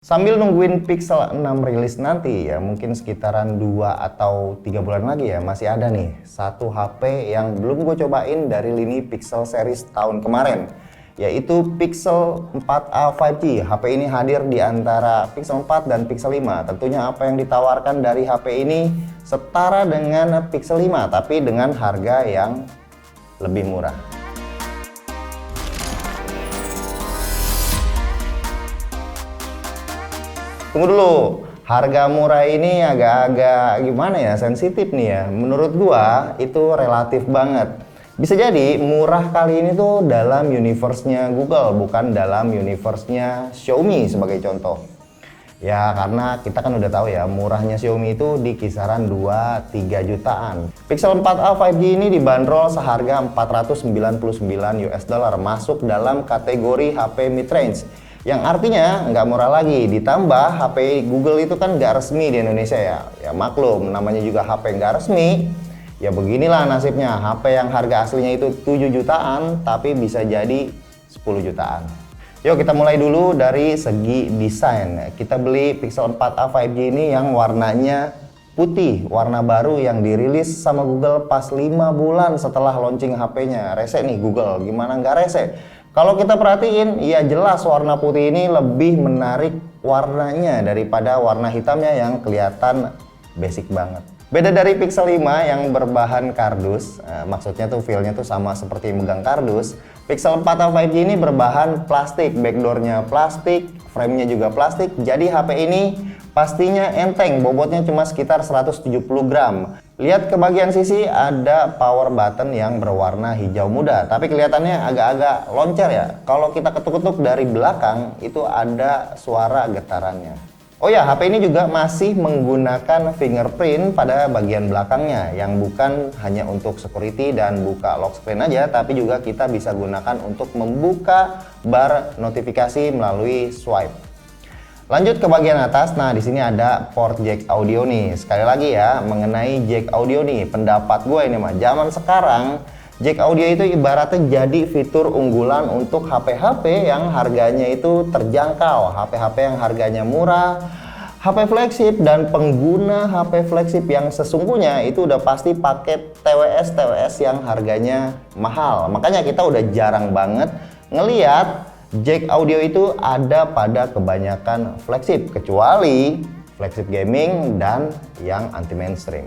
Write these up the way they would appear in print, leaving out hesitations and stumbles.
Sambil nungguin Pixel 6 rilis nanti ya, mungkin sekitaran 2 atau 3 bulan lagi ya, masih ada nih satu HP yang belum gue cobain dari lini Pixel series tahun kemarin, yaitu Pixel 4a 5G. HP ini hadir di antara Pixel 4 dan Pixel 5. Tentunya apa yang ditawarkan dari HP ini setara dengan Pixel 5, tapi dengan harga yang lebih murah. Tunggu dulu, harga murah ini agak-agak gimana ya, sensitif nih ya. Menurut gua itu relatif banget. Bisa jadi murah kali ini tuh dalam universe-nya Google, bukan dalam universe-nya Xiaomi sebagai contoh. Ya karena kita kan udah tahu ya, murahnya Xiaomi itu di kisaran 2-3 jutaan. Pixel 4a 5G ini dibanderol seharga 499 US dollar, masuk dalam kategori HP mid-range. Yang artinya nggak murah lagi, ditambah HP Google itu kan nggak resmi di Indonesia ya. Ya maklum, namanya juga HP nggak resmi. Ya beginilah nasibnya, HP yang harga aslinya itu 7 jutaan tapi bisa jadi 10 jutaan. Yuk kita mulai dulu dari segi desain. Kita beli Pixel 4a 5G ini yang warnanya putih, warna baru yang dirilis sama Google pas 5 bulan setelah launching HP-nya. Rese nih Google, gimana nggak rese? Kalau kita perhatiin, ya jelas warna putih ini lebih menarik warnanya daripada warna hitamnya yang kelihatan basic banget. Beda dari Pixel 5 yang berbahan kardus, maksudnya tuh feel-nya tuh sama seperti megang kardus. Pixel 4a 5G ini berbahan plastik, backdoor-nya plastik, frame-nya juga plastik. Jadi HP ini pastinya enteng, bobotnya cuma sekitar 170 gram. Lihat ke bagian sisi ada power button yang berwarna hijau muda, tapi kelihatannya agak-agak loncer ya. Kalau kita ketuk-ketuk dari belakang itu ada suara getarannya. Oh ya, HP ini juga masih menggunakan fingerprint pada bagian belakangnya, yang bukan hanya untuk security dan buka lock screen aja, tapi juga kita bisa gunakan untuk membuka bar notifikasi melalui swipe. Lanjut ke bagian atas, nah di sini ada port jack audio nih. Sekali lagi ya, mengenai jack audio nih, pendapat gue ini mah, zaman sekarang jack audio itu ibaratnya jadi fitur unggulan untuk HP-HP yang harganya itu terjangkau, HP-HP yang harganya murah, HP flagship, dan pengguna HP flagship yang sesungguhnya itu udah pasti pakai TWS yang harganya mahal. Makanya kita udah jarang banget ngeliat jack audio itu ada pada kebanyakan flagship, kecuali flagship gaming dan yang anti mainstream.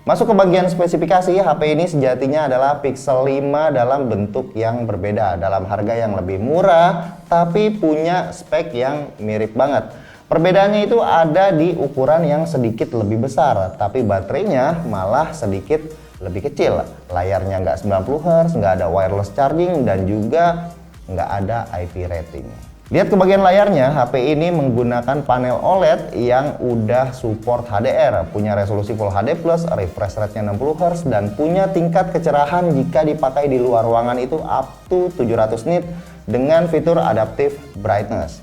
Masuk ke bagian spesifikasi, HP ini sejatinya adalah Pixel 5 dalam bentuk yang berbeda, dalam harga yang lebih murah tapi punya spek yang mirip banget. Perbedaannya itu ada di ukuran yang sedikit lebih besar, tapi baterainya malah sedikit lebih kecil. Layarnya nggak 90 Hz, nggak ada wireless charging, dan juga nggak ada IP rating. Lihat ke bagian layarnya, HP ini menggunakan panel OLED yang udah support HDR, punya resolusi Full HD+, refresh rate-nya 60 Hz, dan punya tingkat kecerahan jika dipakai di luar ruangan itu up to 700 nit dengan fitur adaptive brightness.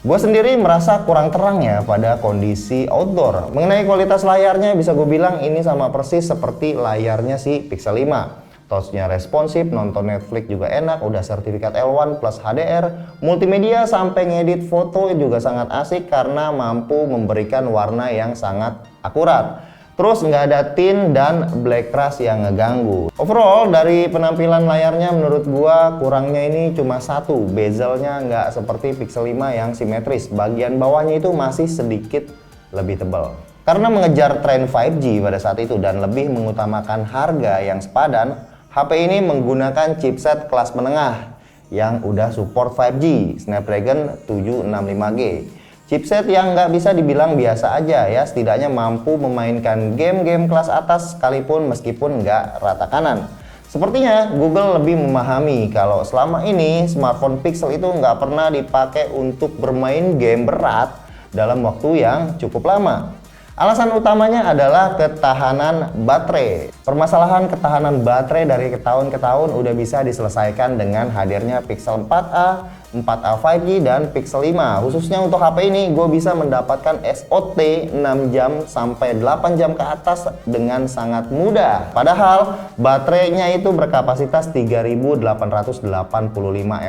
Gue sendiri merasa kurang terang ya pada kondisi outdoor. Mengenai kualitas layarnya, bisa gue bilang ini sama persis seperti layarnya si Pixel 5. Touch-nya responsif, nonton Netflix juga enak, udah sertifikat L1 plus HDR, multimedia sampai ngedit foto juga sangat asik karena mampu memberikan warna yang sangat akurat. Terus nggak ada tint dan black crush yang ngeganggu. Overall dari penampilan layarnya menurut gua kurangnya ini cuma satu, bezelnya nggak seperti Pixel 5 yang simetris, bagian bawahnya itu masih sedikit lebih tebal. Karena mengejar tren 5G pada saat itu dan lebih mengutamakan harga yang sepadan, HP ini menggunakan chipset kelas menengah yang udah support 5G, Snapdragon 765G. Chipset yang nggak bisa dibilang biasa aja ya, setidaknya mampu memainkan game-game kelas atas sekalipun meskipun nggak rata kanan. Sepertinya Google lebih memahami kalau selama ini smartphone Pixel itu nggak pernah dipakai untuk bermain game berat dalam waktu yang cukup lama. Alasan utamanya adalah ketahanan baterai. Permasalahan ketahanan baterai dari tahun ke tahun udah bisa diselesaikan dengan hadirnya Pixel 4a 4a 5G dan Pixel 5. Khususnya untuk HP ini gue bisa mendapatkan SOT 6 jam sampai 8 jam ke atas dengan sangat mudah. Padahal baterainya itu berkapasitas 3885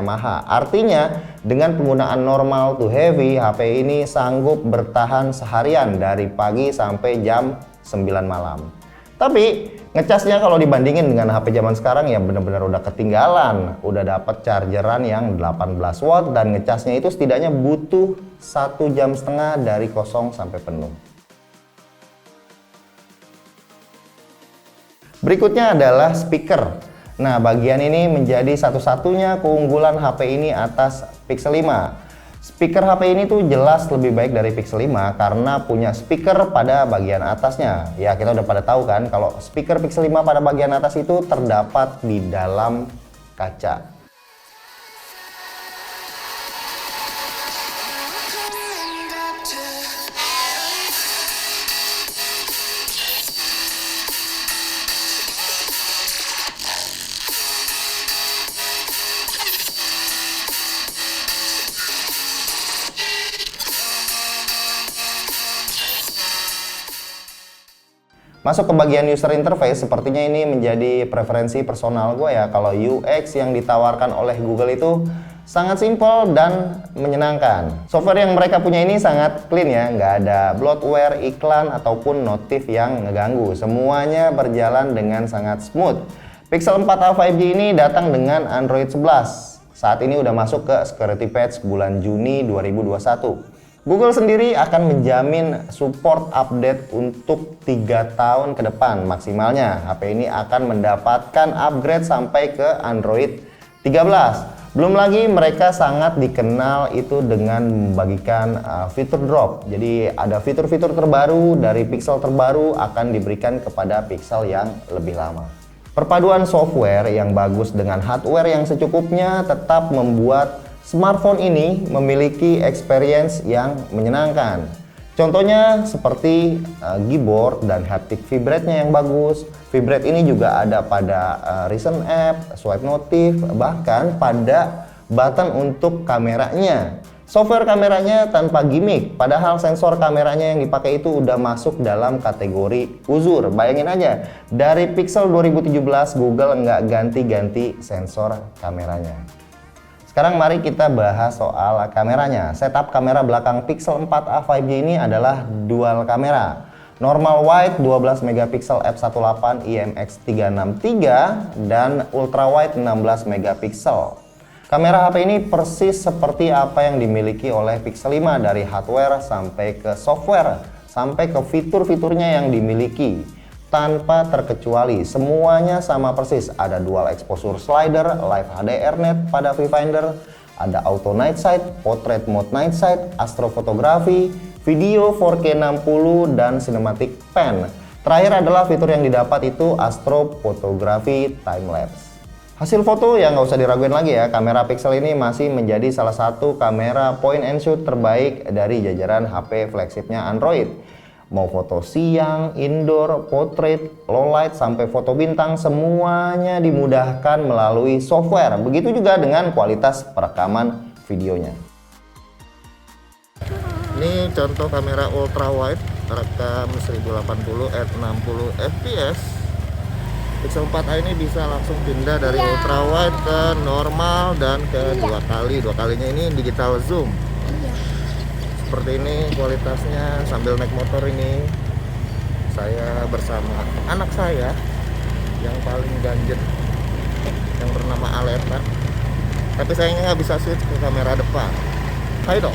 mAh. Artinya dengan penggunaan normal to heavy, HP ini sanggup bertahan seharian dari pagi sampai jam 9 malam. Tapi ngecasnya kalau dibandingin dengan HP zaman sekarang ya bener-bener udah ketinggalan. Udah dapat chargeran yang 18 watt dan ngecasnya itu setidaknya butuh 1,5 jam dari kosong sampai penuh. Berikutnya adalah speaker. Nah, bagian ini menjadi satu-satunya keunggulan HP ini atas Pixel 5. Speaker HP ini tuh jelas lebih baik dari Pixel 5 karena punya speaker pada bagian atasnya. Ya, kita udah pada tahu kan kalau speaker Pixel 5 pada bagian atas itu terdapat di dalam kaca. Masuk ke bagian user interface, sepertinya ini menjadi preferensi personal gue ya. Kalau UX yang ditawarkan oleh Google itu sangat simpel dan menyenangkan. Software yang mereka punya ini sangat clean ya, nggak ada bloatware, iklan, ataupun notif yang ngeganggu. Semuanya berjalan dengan sangat smooth. Pixel 4a 5G ini datang dengan Android 11. Saat ini udah masuk ke security patch bulan Juni 2021. Google sendiri akan menjamin support update untuk 3 tahun ke depan maksimalnya. HP ini akan mendapatkan upgrade sampai ke Android 13. Belum lagi mereka sangat dikenal itu dengan membagikan fitur drop. Jadi ada fitur-fitur terbaru dari Pixel terbaru akan diberikan kepada Pixel yang lebih lama. Perpaduan software yang bagus dengan hardware yang secukupnya tetap membuat smartphone ini memiliki experience yang menyenangkan. Contohnya seperti keyboard dan haptic vibrate-nya yang bagus. Vibrate ini juga ada pada recent app, swipe notif, bahkan pada button untuk kameranya. Software kameranya tanpa gimmick, padahal sensor kameranya yang dipakai itu udah masuk dalam kategori uzur. Bayangin aja, dari Pixel 2017 Google nggak ganti-ganti sensor kameranya. Sekarang mari kita bahas soal kameranya. Setup kamera belakang Pixel 4a 5G ini adalah dual kamera. Normal wide 12 megapiksel f1.8 IMX363 dan ultra wide 16 megapiksel. Kamera HP ini persis seperti apa yang dimiliki oleh Pixel 5 dari hardware sampai ke software, sampai ke fitur-fiturnya yang dimiliki. Tanpa terkecuali, semuanya sama persis. Ada dual exposure slider, live HDR net pada viewfinder, ada auto night sight, portrait mode night sight, astrofotografi, video 4K 60 dan cinematic pan. Terakhir adalah fitur yang didapat itu astrofotografi timelapse. Hasil foto yang nggak usah diraguin lagi ya, kamera Pixel ini masih menjadi salah satu kamera point and shoot terbaik dari jajaran HP flagshipnya Android. Mau foto siang, indoor, portrait, low light, sampai foto bintang, semuanya dimudahkan melalui software. Begitu juga dengan kualitas perekaman videonya. Ini contoh kamera ultra wide, rekam 1080 at 60 fps. Pixel 4a ini bisa langsung pindah dari ultra wide ke normal dan ke dua kalinya ini digital zoom. Seperti ini kualitasnya sambil naik motor ini. Saya bersama anak saya yang paling ganjen yang bernama Aleta. Tapi sayangnya nggak bisa switch ke kamera depan. Hai dong.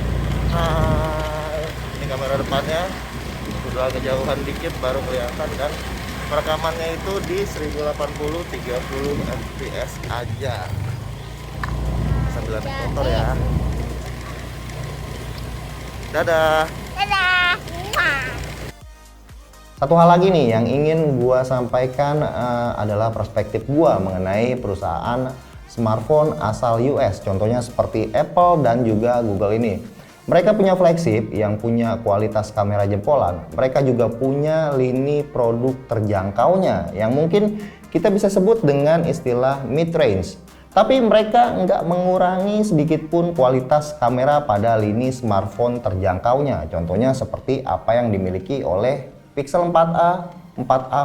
Hai. Ini kamera depannya sudah kejauhan dikit baru kelihatan kan. Perekamannya itu di 1080 30 fps aja. Sambil naik motor ya. Dadah. Dadah. Satu hal lagi nih yang ingin gua sampaikan adalah perspektif gua mengenai perusahaan smartphone asal US. Contohnya seperti Apple dan juga Google ini. Mereka punya flagship yang punya kualitas kamera jempolan. Mereka juga punya lini produk terjangkaunya yang mungkin kita bisa sebut dengan istilah mid-range. Tapi mereka nggak mengurangi sedikit pun kualitas kamera pada lini smartphone terjangkaunya. Contohnya seperti apa yang dimiliki oleh Pixel 4a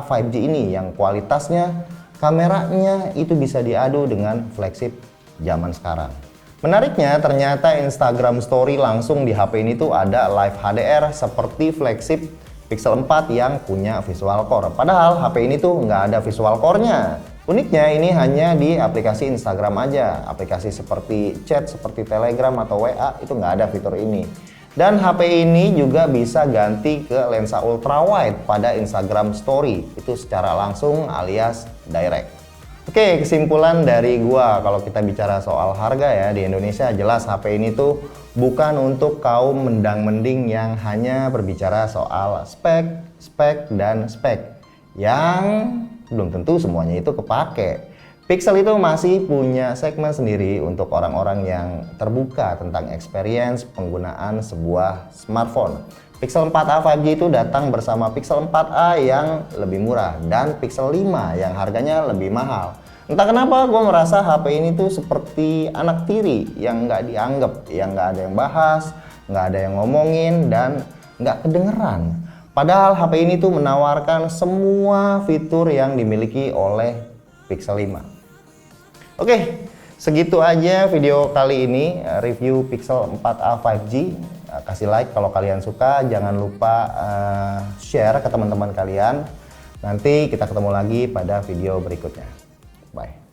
5G ini, yang kualitasnya kameranya itu bisa diadu dengan flagship zaman sekarang. Menariknya, ternyata Instagram Story langsung di HP ini tuh ada Live HDR seperti flagship Pixel 4 yang punya visual core. Padahal HP ini tuh nggak ada visual core-nya. Uniknya ini hanya di aplikasi Instagram aja. Aplikasi seperti chat, seperti Telegram atau WA itu nggak ada fitur ini. Dan HP ini juga bisa ganti ke lensa ultra wide pada Instagram Story. Itu secara langsung alias direct. Oke, kesimpulan dari gua kalau kita bicara soal harga ya, di Indonesia jelas HP ini tuh bukan untuk kaum mendang-mending yang hanya berbicara soal spek, dan spek. Yang belum tentu semuanya itu kepake. Pixel itu masih punya segmen sendiri untuk orang-orang yang terbuka tentang experience penggunaan sebuah smartphone. Pixel 4a 5G itu datang bersama Pixel 4a yang lebih murah dan Pixel 5 yang harganya lebih mahal. Entah kenapa gue merasa HP ini tuh seperti anak tiri yang nggak dianggap, yang nggak ada yang bahas, nggak ada yang ngomongin, dan nggak kedengeran. Padahal HP ini tuh menawarkan semua fitur yang dimiliki oleh Pixel 5. Oke, segitu aja video kali ini, review Pixel 4a 5G. Kasih like kalau kalian suka, jangan lupa share ke teman-teman kalian. Nanti kita ketemu lagi pada video berikutnya. Bye.